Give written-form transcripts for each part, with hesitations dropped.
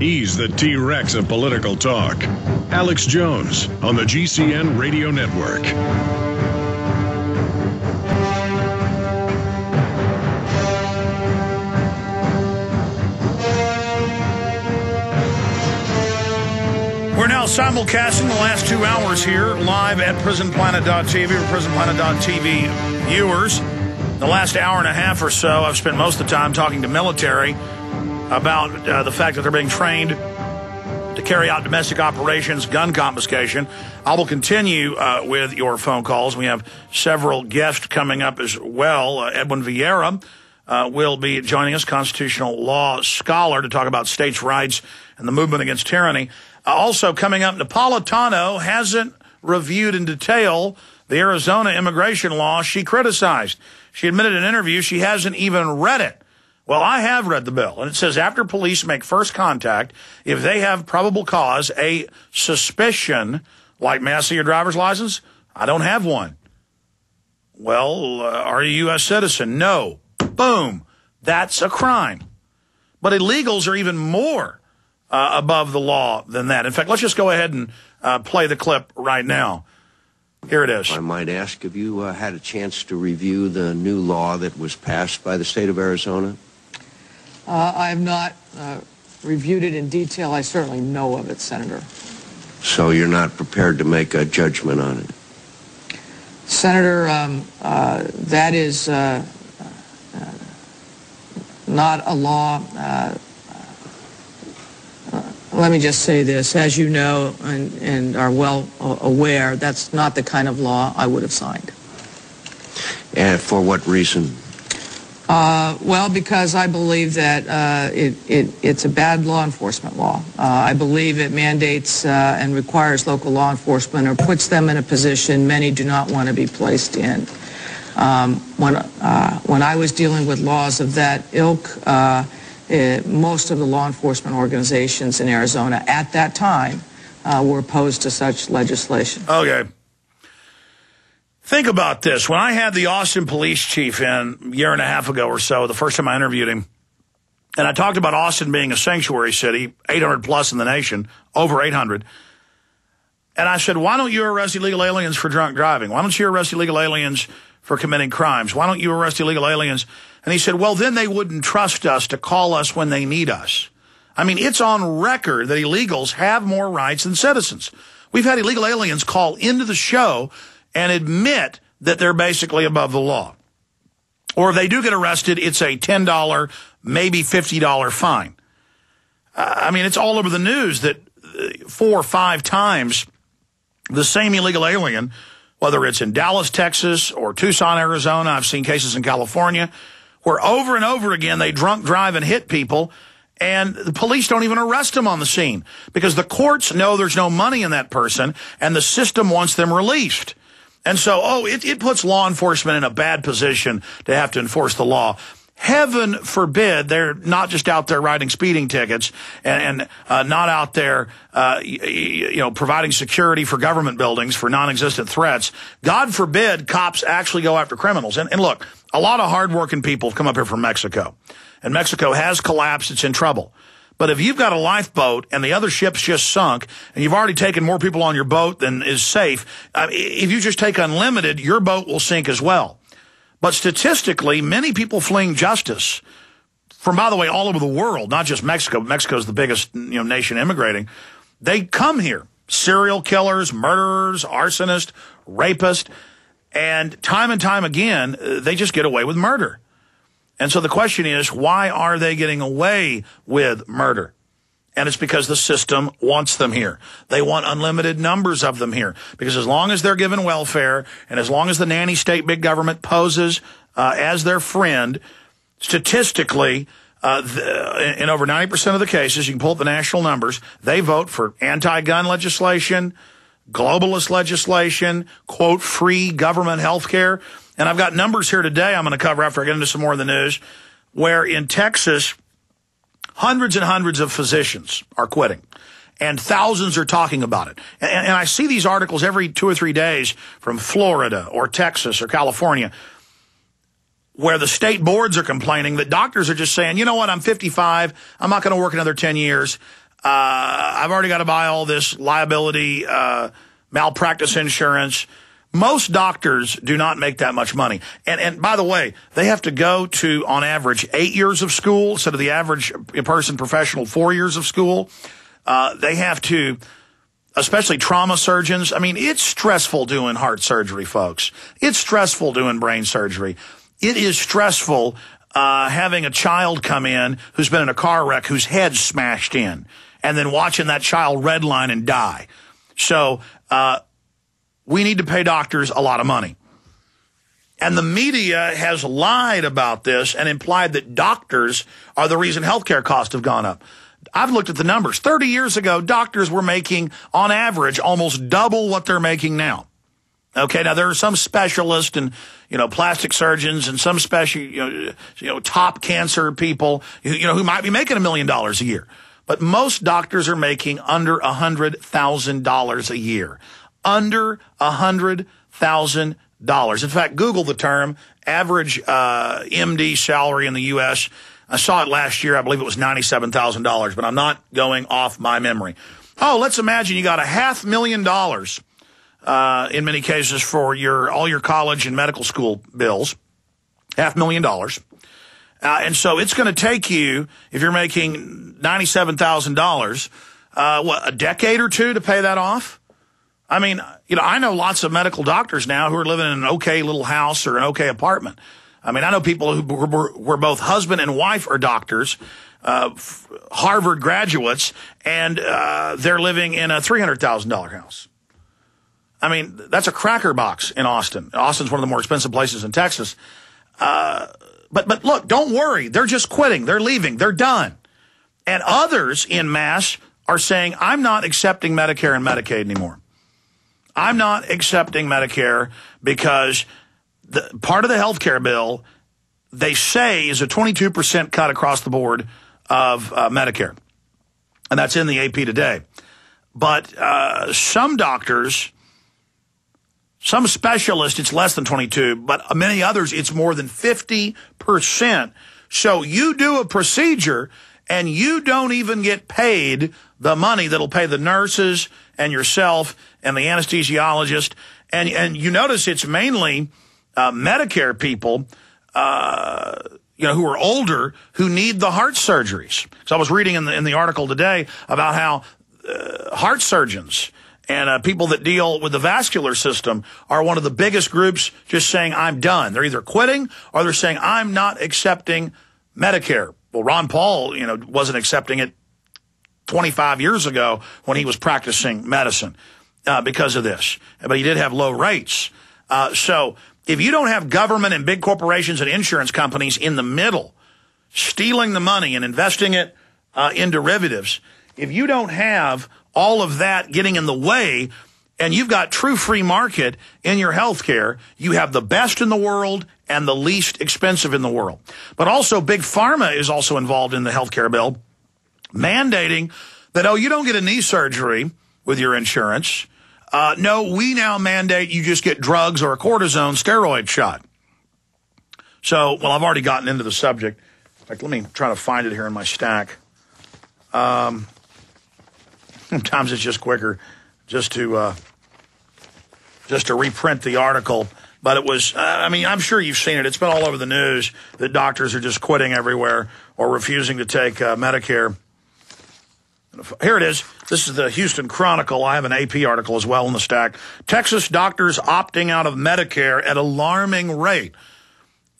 He's the T-Rex of political talk. Alex Jones on the GCN Radio Network. We're now simulcasting the last 2 hours here live at prisonplanet.tv or prisonplanet.tv viewers. The last hour and a half or so, I've spent most of the time talking to military about the fact that they're being trained to carry out domestic operations, gun confiscation. I will continue with your phone calls. We have several guests coming up as well. Edwin Vieira will be joining us, constitutional law scholar, to talk about states' rights and the movement against tyranny. Also coming up, Napolitano hasn't reviewed in detail the Arizona immigration law she criticized. She admitted in an interview she hasn't even read it. Well, I have read the bill, and it says after police make first contact, if they have probable cause, a suspicion, like may I see your driver's license? I don't have one. Well, are you a U.S. citizen? No. Boom. That's a crime. But illegals are even more above the law than that. In fact, let's just go ahead and play the clip right now. Here it is. I might ask, have you had a chance to review the new law that was passed by the state of Arizona? I have not reviewed it in detail. I certainly know of it, Senator. So you're not prepared to make a judgment on it? Senator, that is not a law. Let me just say this. As you know and are well aware, that's not the kind of law I would have signed. And for what reason? Well, because I believe that it's a bad law enforcement law. I believe it mandates and requires local law enforcement or puts them in a position many do not want to be placed in. When I was dealing with laws of that ilk, most of the law enforcement organizations in Arizona at that time were opposed to such legislation. Okay. Think about this. When I had the Austin police chief in a year and a half ago or so, the first time I interviewed him, and I talked about Austin being a sanctuary city, 800 plus in the nation, over 800. And I said, why don't you arrest illegal aliens for drunk driving? Why don't you arrest illegal aliens for committing crimes? Why don't you arrest illegal aliens? And he said, well, then they wouldn't trust us to call us when they need us. I mean, it's on record that illegals have more rights than citizens. We've had illegal aliens call into the show and admit that they're basically above the law. Or if they do get arrested, it's a $10, maybe $50 fine. I mean, it's all over the news that 4 or 5 times the same illegal alien, whether it's in Dallas, Texas, or Tucson, Arizona, I've seen cases in California, where over and over again they drunk drive and hit people, and the police don't even arrest them on the scene because the courts know there's no money in that person, and the system wants them released. And so, it puts law enforcement in a bad position to have to enforce the law. Heaven forbid they're not just out there writing speeding tickets and not out there, providing security for government buildings for non-existent threats. God forbid cops actually go after criminals. And look, a lot of hardworking people have come up here from Mexico, and Mexico has collapsed. It's in trouble. But if you've got a lifeboat and the other ship's just sunk and you've already taken more people on your boat than is safe, if you just take unlimited, your boat will sink as well. But statistically, many people fleeing justice from, by the way, all over the world, not just Mexico. Mexico's the biggest nation immigrating. They come here. Serial killers, murderers, arsonists, rapists. And time again, they just get away with murder. And so the question is, why are they getting away with murder? And it's because the system wants them here. They want unlimited numbers of them here. Because as long as they're given welfare, and as long as the nanny state big government poses as their friend, statistically, in over 90% of the cases, you can pull up the national numbers, they vote for anti-gun legislation, globalist legislation, quote, free government health care. And I've got numbers here today I'm going to cover after I get into some more of the news, where in Texas, hundreds and hundreds of physicians are quitting, and thousands are talking about it. And I see these articles every 2 or 3 days from Florida or Texas or California, where the state boards are complaining that doctors are just saying, you know what, I'm 55, I'm not going to work another 10 years. I've already got to buy all this liability, malpractice insurance. Most doctors do not make that much money. And by the way, they have to go to, on average, 8 years of school instead of the average person professional 4 years of school. They have to, especially trauma surgeons. I mean, it's stressful doing heart surgery, folks. It's stressful doing brain surgery. It is stressful having a child come in who's been in a car wreck whose head's smashed in, and then watching that child redline and die. So we need to pay doctors a lot of money. And the media has lied about this and implied that doctors are the reason healthcare costs have gone up. I've looked at the numbers. 30 years ago, doctors were making, on average, almost double what they're making now. Okay, now there are some specialists and, plastic surgeons and some special, top cancer people, who might be making $1 million a year. But most doctors are making under $100,000 a year. Under $100,000. In fact, Google the term average MD salary in the U.S. I saw it last year. I believe it was $97,000, but I'm not going off my memory. Oh, let's imagine you got $500,000 in many cases for all your college and medical school bills. $500,000. And so it's going to take you, if you're making $97,000, a decade or two to pay that off? I mean, I know lots of medical doctors now who are living in an okay little house or an okay apartment. I mean, I know people who were both husband and wife are doctors, Harvard graduates, and they're living in a $300,000 house. I mean, that's a cracker box in Austin. Austin's one of the more expensive places in Texas. But look, don't worry. They're just quitting. They're leaving. They're done. And others in mass are saying, I'm not accepting Medicare and Medicaid anymore. I'm not accepting Medicare because part of the health care bill, they say, is a 22% cut across the board of Medicare. And that's in the AP today. But some doctors, some specialists, it's less than 22, but many others, it's more than 50%. So you do a procedure and you don't even get paid the money that'll pay the nurses and yourself and the anesthesiologist. And you notice it's mainly Medicare people, who are older, who need the heart surgeries. So I was reading in the article today about how heart surgeons and people that deal with the vascular system are one of the biggest groups just saying, I'm done. They're either quitting or they're saying, I'm not accepting Medicare. Well, Ron Paul, wasn't accepting it 25 years ago when he was practicing medicine because of this. But he did have low rates. So if you don't have government and big corporations and insurance companies in the middle stealing the money and investing it in derivatives, if you don't have all of that getting in the way and you've got true free market in your health care, you have the best in the world and the least expensive in the world. But also Big Pharma is also involved in the health care bill, mandating that, you don't get a knee surgery with your insurance. No, we now mandate you just get drugs or a cortisone steroid shot. So, I've already gotten into the subject. In fact, let me try to find it here in my stack. Sometimes it's just quicker just to reprint the article. But it was, I'm sure you've seen it. It's been all over the news that doctors are just quitting everywhere or refusing to take Medicare. Here it is. This is the Houston Chronicle. I have an AP article as well in the stack. Texas doctors opting out of Medicare at alarming rate.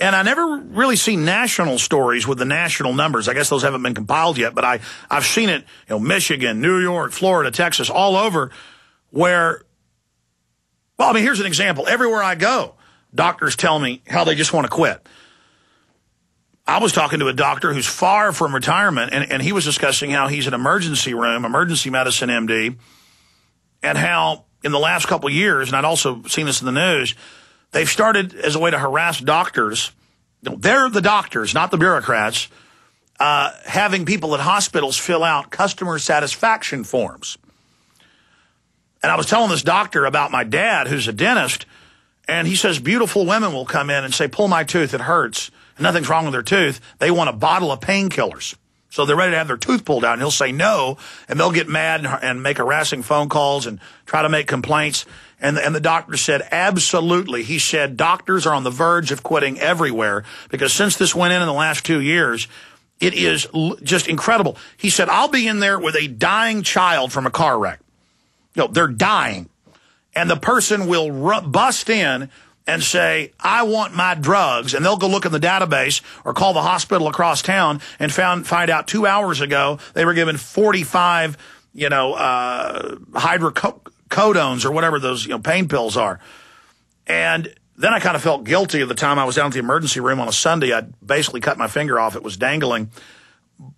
And I never really see national stories with the national numbers. I guess those haven't been compiled yet, but I've seen it, Michigan, New York, Florida, Texas, all over where, here's an example. Everywhere I go, doctors tell me how they just want to quit. I was talking to a doctor who's far from retirement, and he was discussing how he's an emergency medicine MD, and how in the last couple of years, and I'd also seen this in the news, they've started as a way to harass doctors. They're the doctors, not the bureaucrats, having people at hospitals fill out customer satisfaction forms. And I was telling this doctor about my dad, who's a dentist, and he says beautiful women will come in and say, pull my tooth, it hurts. And nothing's wrong with their tooth. They want a bottle of painkillers. So they're ready to have their tooth pulled out, and he'll say no, and they'll get mad and make harassing phone calls and try to make complaints. And the doctor said, absolutely. He said, doctors are on the verge of quitting everywhere because since this went in the last 2 years, it is just incredible. He said, I'll be in there with a dying child from a car wreck. You know, they're dying. And the person will bust in and say, I want my drugs. And they'll go look in the database or call the hospital across town and find out 2 hours ago they were given 45, hydrocodones or whatever those, pain pills are. And then I kind of felt guilty at the time I was down at the emergency room on a Sunday. I basically cut my finger off. It was dangling.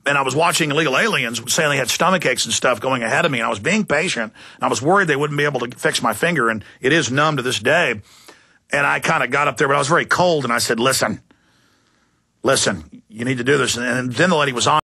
And I was watching illegal aliens saying they had stomach aches and stuff going ahead of me. And I was being patient. And I was worried they wouldn't be able to fix my finger. And it is numb to this day. And I kind of got up there, but I was very cold. And I said, listen, you need to do this. And then the lady was on.